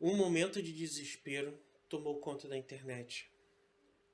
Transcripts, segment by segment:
Um momento de desespero tomou conta da internet.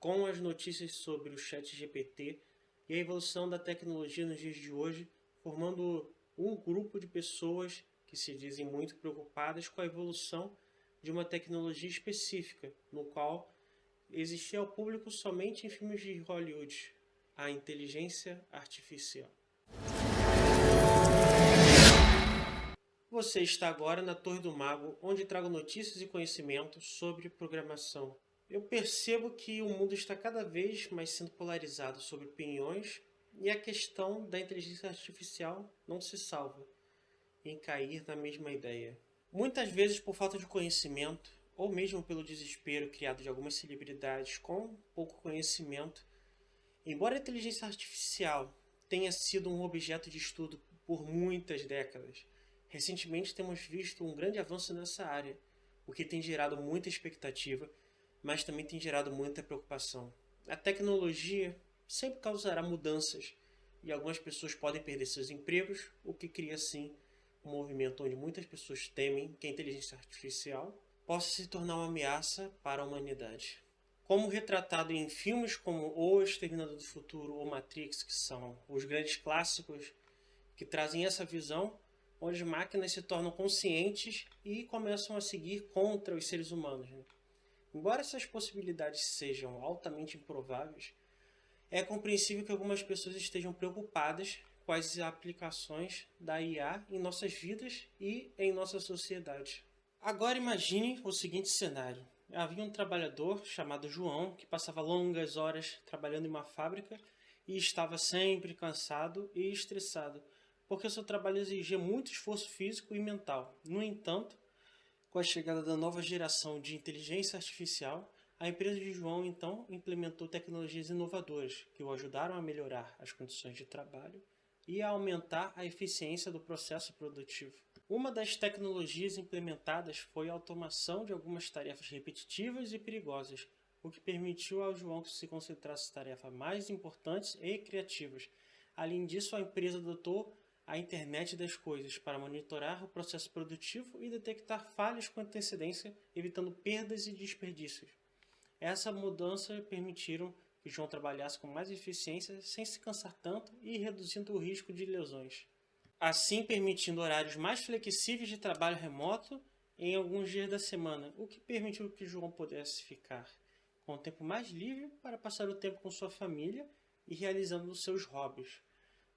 Com as notícias sobre o ChatGPT e a evolução da tecnologia nos dias de hoje, formando um grupo de pessoas que se dizem muito preocupadas com a evolução de uma tecnologia específica, no qual existia ao público somente em filmes de Hollywood, a inteligência artificial. Você está agora na Torre do Mago, onde trago notícias e conhecimento sobre programação. Eu percebo que o mundo está cada vez mais sendo polarizado sobre opiniões e a questão da inteligência artificial não se salva em cair na mesma ideia. Muitas vezes por falta de conhecimento, ou mesmo pelo desespero criado de algumas celebridades com pouco conhecimento, embora a inteligência artificial tenha sido um objeto de estudo por muitas décadas, recentemente temos visto um grande avanço nessa área, o que tem gerado muita expectativa, mas também tem gerado muita preocupação. A tecnologia sempre causará mudanças e algumas pessoas podem perder seus empregos, o que cria sim um movimento onde muitas pessoas temem que a inteligência artificial possa se tornar uma ameaça para a humanidade. Como retratado em filmes como O Exterminador do Futuro ou Matrix, que são os grandes clássicos que trazem essa visão, onde as máquinas se tornam conscientes e começam a seguir contra os seres humanos. Embora essas possibilidades sejam altamente improváveis, é compreensível que algumas pessoas estejam preocupadas com as aplicações da IA em nossas vidas e em nossa sociedade. Agora imagine o seguinte cenário. Havia um trabalhador chamado João que passava longas horas trabalhando em uma fábrica e estava sempre cansado e estressado, porque o seu trabalho exigia muito esforço físico e mental. No entanto, com a chegada da nova geração de inteligência artificial, a empresa de João então implementou tecnologias inovadoras que o ajudaram a melhorar as condições de trabalho e a aumentar a eficiência do processo produtivo. Uma das tecnologias implementadas foi a automação de algumas tarefas repetitivas e perigosas, o que permitiu ao João que se concentrasse em tarefas mais importantes e criativas. Além disso, a empresa adotou a internet das coisas para monitorar o processo produtivo e detectar falhas com antecedência, evitando perdas e desperdícios. Essa mudança permitiram que João trabalhasse com mais eficiência sem se cansar tanto e reduzindo o risco de lesões. Assim permitindo horários mais flexíveis de trabalho remoto em alguns dias da semana, o que permitiu que João pudesse ficar com o tempo mais livre para passar o tempo com sua família e realizando os seus hobbies.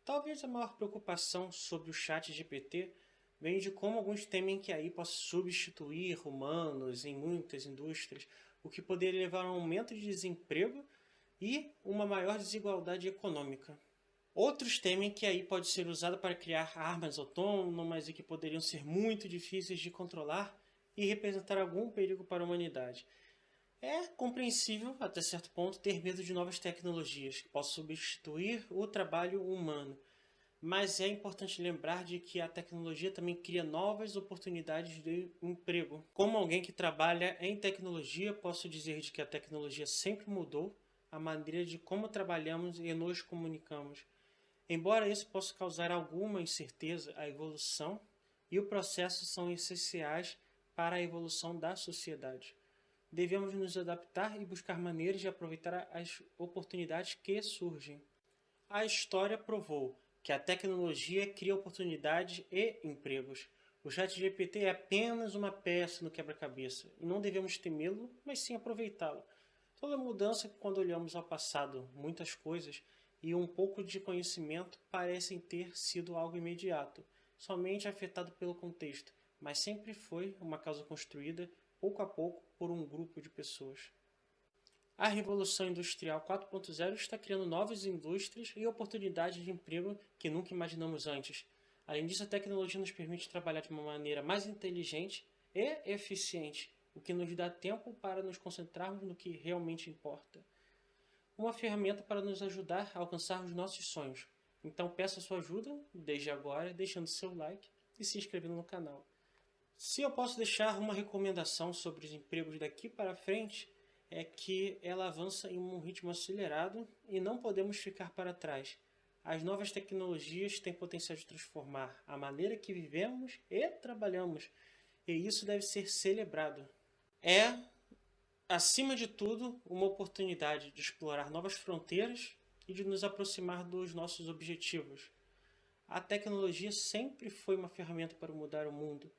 Talvez a maior preocupação sobre o ChatGPT vem de como alguns temem que a AI possa substituir humanos em muitas indústrias, o que poderia levar a um aumento de desemprego e uma maior desigualdade econômica. Outros temem que a AI pode ser usada para criar armas autônomas e que poderiam ser muito difíceis de controlar e representar algum perigo para a humanidade. É compreensível, até certo ponto, ter medo de novas tecnologias que possam substituir o trabalho humano. Mas é importante lembrar de que a tecnologia também cria novas oportunidades de emprego. Como alguém que trabalha em tecnologia, posso dizer de que a tecnologia sempre mudou a maneira de como trabalhamos e nos comunicamos. Embora isso possa causar alguma incerteza, a evolução e o processo são essenciais para a evolução da sociedade. Devemos nos adaptar e buscar maneiras de aproveitar as oportunidades que surgem. A história provou que a tecnologia cria oportunidades e empregos. O ChatGPT é apenas uma peça no quebra-cabeça e não devemos temê-lo, mas sim aproveitá-lo. Toda mudança, quando olhamos ao passado, muitas coisas e um pouco de conhecimento parecem ter sido algo imediato, somente afetado pelo contexto, mas sempre foi uma causa construída pouco a pouco por um grupo de pessoas. A Revolução Industrial 4.0 está criando novas indústrias e oportunidades de emprego que nunca imaginamos antes. Além disso, a tecnologia nos permite trabalhar de uma maneira mais inteligente e eficiente, o que nos dá tempo para nos concentrarmos no que realmente importa. Uma ferramenta para nos ajudar a alcançar os nossos sonhos. Então peço a sua ajuda, desde agora, deixando seu like e se inscrevendo no canal. Se eu posso deixar uma recomendação sobre os empregos daqui para frente, é que ela avança em um ritmo acelerado e não podemos ficar para trás. As novas tecnologias têm potencial de transformar a maneira que vivemos e trabalhamos. e isso deve ser celebrado. É, acima de tudo, uma oportunidade de explorar novas fronteiras e de nos aproximar dos nossos objetivos. A tecnologia sempre foi uma ferramenta para mudar o mundo,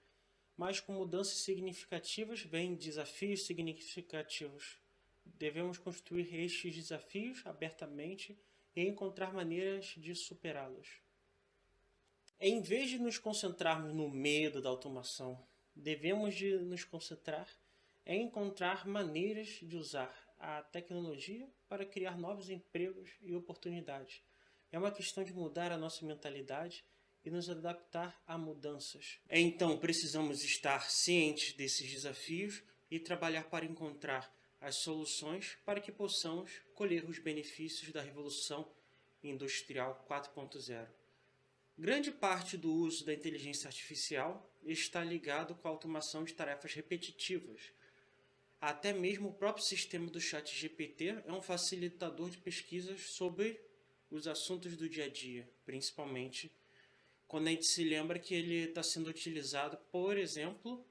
mas com mudanças significativas vêm desafios significativos. Devemos construir estes desafios abertamente e encontrar maneiras de superá-los. Em vez de nos concentrarmos no medo da automação, devemos de nos concentrar em encontrar maneiras de usar a tecnologia para criar novos empregos e oportunidades. É uma questão de mudar a nossa mentalidade e nos adaptar a mudanças. Então, precisamos estar cientes desses desafios e trabalhar para encontrar as soluções para que possamos colher os benefícios da Revolução Industrial 4.0. Grande parte do uso da inteligência artificial está ligado com a automação de tarefas repetitivas. Até mesmo o próprio sistema do ChatGPT é um facilitador de pesquisas sobre os assuntos do dia a dia, principalmente quando a gente se lembra que ele está sendo utilizado, por exemplo,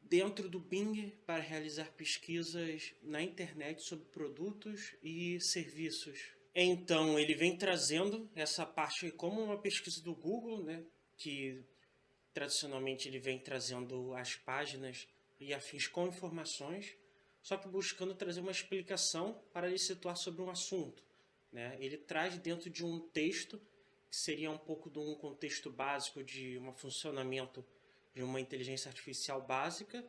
dentro do Bing para realizar pesquisas na internet sobre produtos e serviços. Então, ele vem trazendo essa parte como uma pesquisa do Google, né, que tradicionalmente ele vem trazendo as páginas e afins com informações, só que buscando trazer uma explicação para lhe situar sobre um assunto, né? Ele traz dentro de um texto, que seria um pouco de um contexto básico de um funcionamento de uma inteligência artificial básica,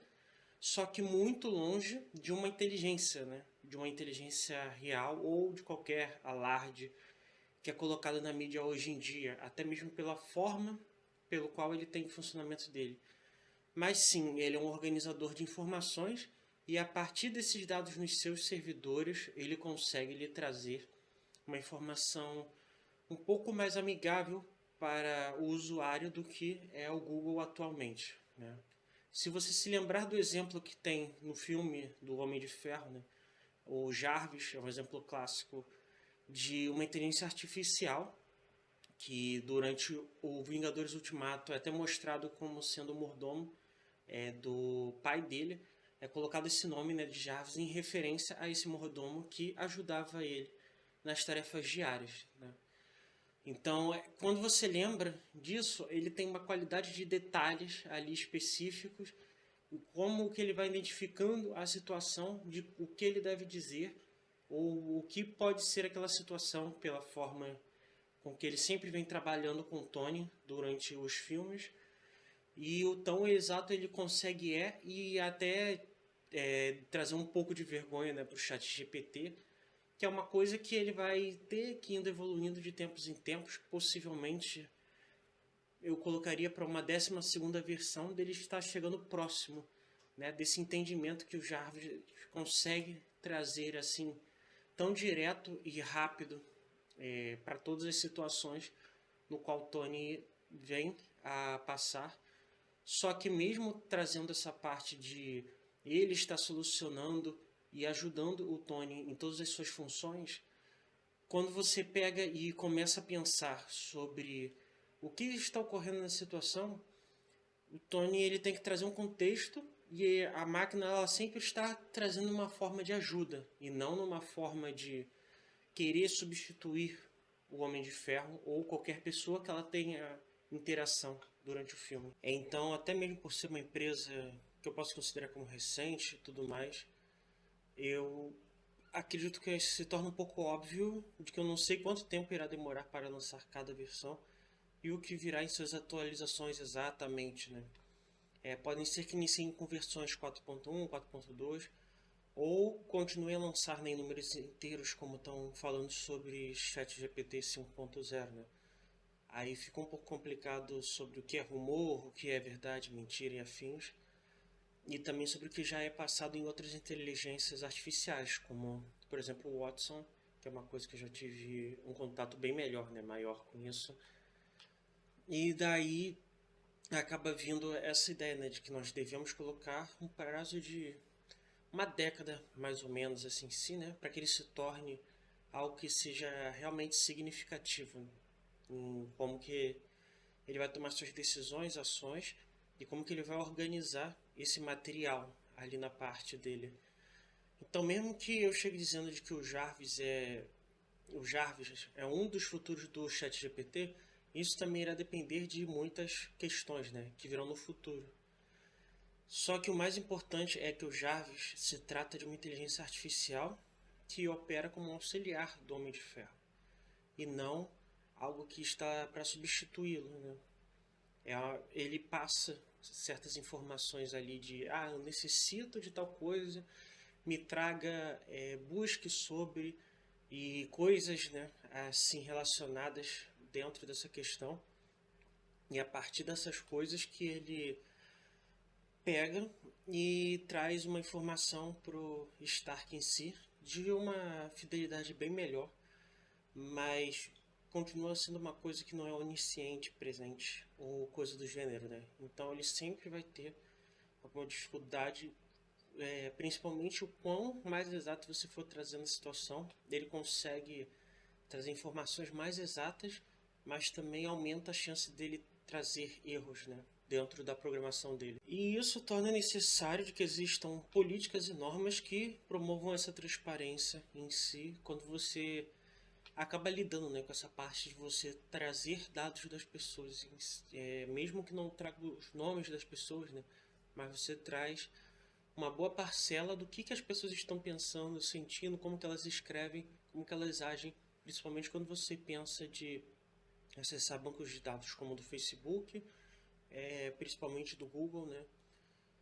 só que muito longe de uma inteligência, né? De uma inteligência real ou de qualquer alarde que é colocado na mídia hoje em dia, até mesmo pela forma pelo qual ele tem o funcionamento dele. Mas sim, ele é um organizador de informações e a partir desses dados nos seus servidores, ele consegue lhe trazer uma informação um pouco mais amigável para o usuário do que é o Google atualmente, né? Se você se lembrar do exemplo que tem no filme do Homem de Ferro, né? O Jarvis é um exemplo clássico de uma inteligência artificial que durante o Vingadores Ultimato é até mostrado como sendo o mordomo do pai dele. É colocado esse nome, né, de Jarvis em referência a esse mordomo que ajudava ele nas tarefas diárias, né? Então, quando você lembra disso, ele tem uma qualidade de detalhes ali específicos, como que ele vai identificando a situação de o que ele deve dizer ou o que pode ser aquela situação pela forma com que ele sempre vem trabalhando com o Tony durante os filmes e o tão exato ele consegue e até trazer um pouco de vergonha, né, para o ChatGPT, que é uma coisa que ele vai ter que ir indo evoluindo de tempos em tempos, possivelmente eu colocaria para uma 12ª versão dele estar chegando próximo, né, desse entendimento que o Jarvis consegue trazer assim tão direto e rápido para todas as situações no qual Tony vem a passar. Só que mesmo trazendo essa parte de ele estar solucionando e ajudando o Tony em todas as suas funções, quando você pega e começa a pensar sobre o que está ocorrendo na situação, o Tony ele tem que trazer um contexto e a máquina ela sempre está trazendo uma forma de ajuda e não numa forma de querer substituir o Homem de Ferro ou qualquer pessoa que ela tenha interação durante o filme. Então, até mesmo por ser uma empresa que eu posso considerar como recente e tudo mais, eu acredito que se torna um pouco óbvio de que eu não sei quanto tempo irá demorar para lançar cada versão e o que virá em suas atualizações exatamente, né? Podem ser que iniciem com versões 4.1, 4.2 ou continuem a lançar em números inteiros como estão falando sobre ChatGPT 5.0, né? Aí fica um pouco complicado sobre o que é rumor, o que é verdade, mentira e afins. E também sobre o que já é passado em outras inteligências artificiais, como, por exemplo, o Watson, que é uma coisa que eu já tive um contato bem melhor, né, maior com isso. E daí acaba vindo essa ideia, né, de que nós devemos colocar um prazo de uma década, mais ou menos, assim, né, para que ele se torne algo que seja realmente significativo em como que ele vai tomar suas decisões, ações e como que ele vai organizar esse material ali na parte dele. Então, mesmo que eu chegue dizendo de que o Jarvis é um dos futuros do ChatGPT, isso também irá depender de muitas questões, né, que virão no futuro. Só que o mais importante é que o Jarvis se trata de uma inteligência artificial que opera como um auxiliar do Homem de Ferro e não algo que está para substituí-lo, né? Ele passa certas informações ali de eu necessito de tal coisa, me traga, busque sobre e coisas, né, assim relacionadas dentro dessa questão, e a partir dessas coisas que ele pega e traz uma informação pro Stark em si de uma fidelidade bem melhor, mas continua sendo uma coisa que não é onisciente, presente ou coisa do gênero, né? Então ele sempre vai ter alguma dificuldade, principalmente o quão mais exato você for trazendo a situação, ele consegue trazer informações mais exatas, mas também aumenta a chance dele trazer erros, né, dentro da programação dele. E isso torna necessário de que existam políticas e normas que promovam essa transparência em si, quando você acaba lidando, né, com essa parte de você trazer dados das pessoas, mesmo que não traga os nomes das pessoas, né, mas você traz uma boa parcela do que as pessoas estão pensando, sentindo, como que elas escrevem, como que elas agem, principalmente quando você pensa de acessar bancos de dados como o do Facebook, principalmente do Google, né?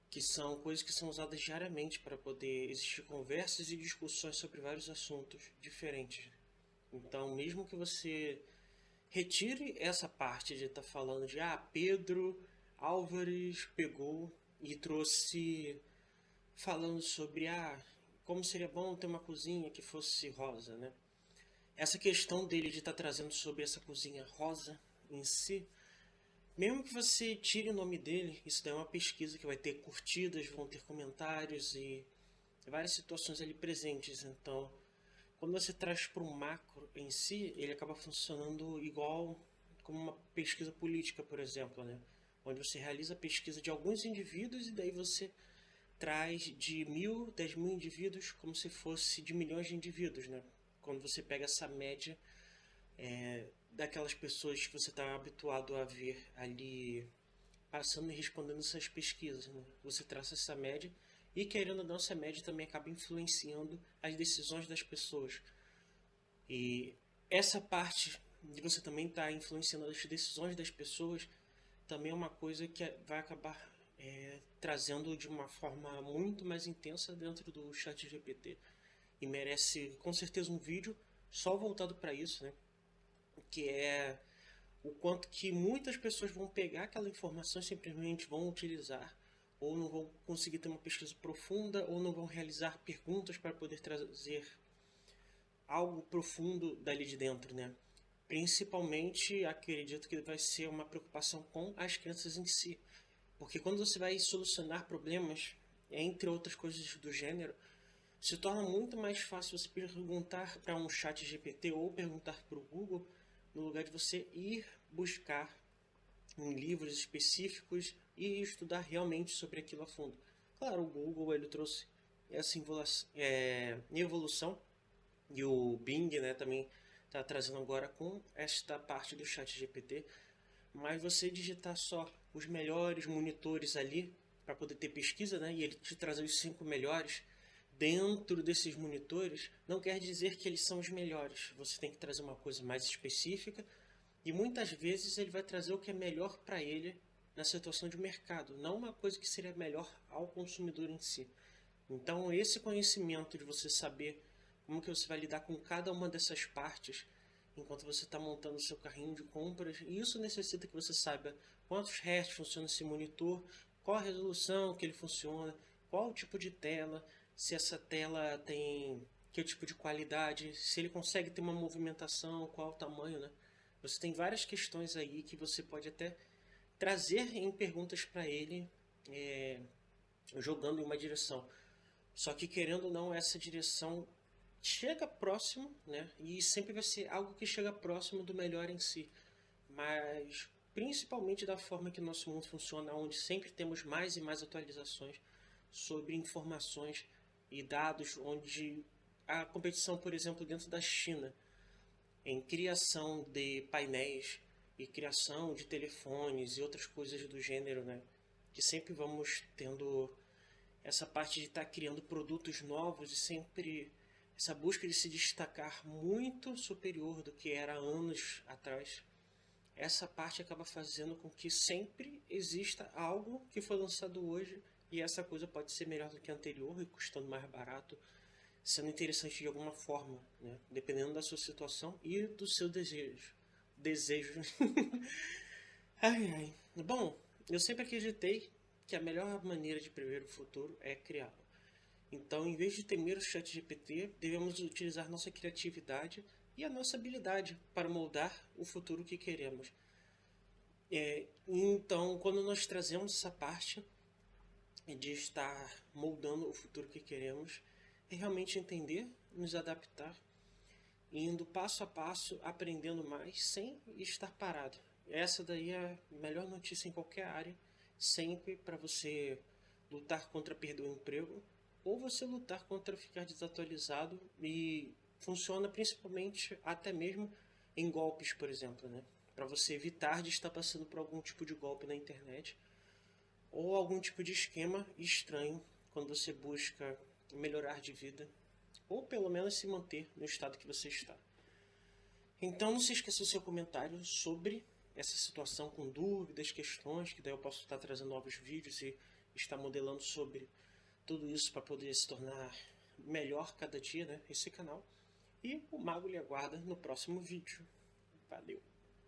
Que são coisas que são usadas diariamente para poder existir conversas e discussões sobre vários assuntos diferentes. Então, mesmo que você retire essa parte de estar falando de Pedro Álvares pegou e trouxe falando sobre como seria bom ter uma cozinha que fosse rosa, né? Essa questão dele de estar trazendo sobre essa cozinha rosa em si, mesmo que você tire o nome dele, isso daí é uma pesquisa que vai ter curtidas, vão ter comentários e várias situações ali presentes. Então, quando você traz para o macro em si, ele acaba funcionando igual como uma pesquisa política, por exemplo, né? Onde você realiza a pesquisa de alguns indivíduos e daí você traz de 1.000, 10.000 indivíduos como se fosse de milhões de indivíduos, né? Quando você pega essa média daquelas pessoas que você está habituado a ver ali passando e respondendo essas pesquisas, né? Você traça essa média e, querendo ou não, essa média também acaba influenciando as decisões das pessoas. E essa parte de você também estar influenciando as decisões das pessoas também é uma coisa que vai acabar trazendo de uma forma muito mais intensa dentro do chat GPT. E merece com certeza um vídeo só voltado para isso, né? Que é o quanto que muitas pessoas vão pegar aquela informação e simplesmente vão utilizar, ou não vão conseguir ter uma pesquisa profunda, ou não vão realizar perguntas para poder trazer algo profundo dali de dentro, né? Principalmente, acredito que vai ser uma preocupação com as crianças em si. Porque quando você vai solucionar problemas, entre outras coisas do gênero, se torna muito mais fácil você perguntar para um chat GPT ou perguntar para o Google, no lugar de você ir buscar em livros específicos e estudar realmente sobre aquilo a fundo. Claro, o Google ele trouxe essa evolução e o Bing, né, também está trazendo agora com esta parte do chat GPT, mas você digitar só os melhores monitores ali para poder ter pesquisa, né, e ele te trazer os 5 melhores dentro desses monitores, não quer dizer que eles são os melhores. Você tem que trazer uma coisa mais específica e muitas vezes ele vai trazer o que é melhor para ele na situação de mercado, não uma coisa que seria melhor ao consumidor em si. Então, esse conhecimento de você saber como que você vai lidar com cada uma dessas partes enquanto você está montando o seu carrinho de compras, isso necessita que você saiba quantos Hz funciona esse monitor, qual a resolução que ele funciona, qual o tipo de tela, se essa tela tem que tipo de qualidade, se ele consegue ter uma movimentação, qual o tamanho, né? Você tem várias questões aí que você pode até trazer em perguntas para ele, jogando em uma direção. Só que querendo ou não, essa direção chega próximo, né? E sempre vai ser algo que chega próximo do melhor em si. Mas principalmente da forma que o nosso mundo funciona, onde sempre temos mais e mais atualizações sobre informações e dados, onde a competição, por exemplo, dentro da China, em criação de painéis e criação de telefones e outras coisas do gênero, né? Que sempre vamos tendo essa parte de estar criando produtos novos e sempre essa busca de se destacar muito superior do que era anos atrás. Essa parte acaba fazendo com que sempre exista algo que foi lançado hoje e essa coisa pode ser melhor do que a anterior e custando mais barato, sendo interessante de alguma forma, né? Dependendo da sua situação e do seu desejo. Desejo. Ai, ai. Bom, eu sempre acreditei que a melhor maneira de prever o futuro é criá-lo. Então, em vez de temer o ChatGPT, devemos utilizar nossa criatividade e a nossa habilidade para moldar o futuro que queremos. Então, quando nós trazemos essa parte de estar moldando o futuro que queremos, é realmente entender, nos adaptar, indo passo a passo, aprendendo mais, sem estar parado. Essa daí é a melhor notícia em qualquer área, sempre para você lutar contra perder o emprego, ou você lutar contra ficar desatualizado e funciona principalmente até mesmo em golpes, por exemplo, né? Para você evitar de estar passando por algum tipo de golpe na internet ou algum tipo de esquema estranho quando você busca melhorar de vida ou pelo menos se manter no estado que você está. Então não se esqueça do seu comentário sobre essa situação com dúvidas, questões, que daí eu posso estar trazendo novos vídeos e estar modelando sobre tudo isso para poder se tornar melhor cada dia, né, esse canal. E o Mago lhe aguarda no próximo vídeo. Valeu!